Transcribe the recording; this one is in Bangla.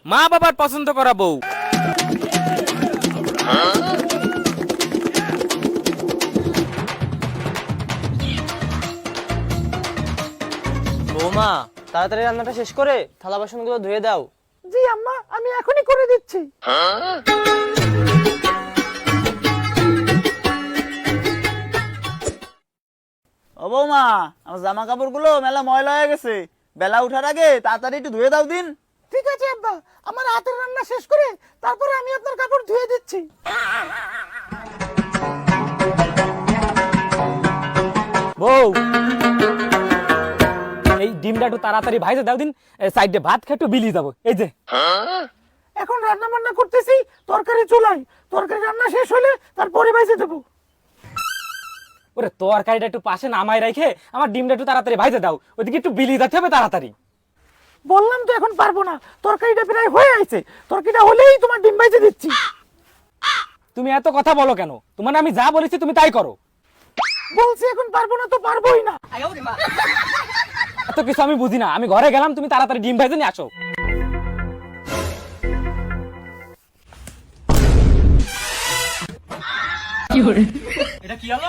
মা বাবার পছন্দ করা বউ। বৌমা, তাড়াতাড়ি রান্নাটা শেষ করে থালা বাসনগুলো ধুয়ে দাও। জি আম্মা, আমি এখনই করে দিচ্ছি। ও বৌমা, আমার জামা কাপড় গুলো মেলা ময়লা হয়ে গেছে, বেলা উঠার আগে তাড়াতাড়ি একটু ধুয়ে দাও দিন। ঠিক আছে আব্বা, আমার হাতের রান্না শেষ করে তারপরে আমি আপনার কাপড় ধুয়ে দিচ্ছি। বউ, এই ডিমটা একটু তাড়াতাড়ি ভাইজে দাও দিন, সাইডে ভাত খেয়ে একটু বিলি যাবো। এই যে এখন রান্না বান্না করতেছি, তরকারি চুলাই, তরকারি রান্না শেষ হলে তারপরে বাইজে দেবো। ওরে তরকারিটা একটু পাশে নামাই রেখে আমার ডিমটা একটু তাড়াতাড়ি ভাইজে দাও, ওইদিকে একটু বিলি যেতে হবে তাড়াতাড়ি। বললাম তো এখন পারবো না, তরকারিটা প্রায় হয়ে আছে, তরকারিটা হলেই তোমার ডিম বাইজে দিচ্ছি। তুমি এত কথা বলো কেন? তোমার আমি যা বলেছি তুমি তাই করো। বলছি এখন পারবো না তো পারবোই না। এত কিছু আমি বুঝি না, আমি ঘরে গেলাম, তুমি তাড়াতাড়ি ডিম ভাইজে নিয়ে আসো। এটা কি হলো?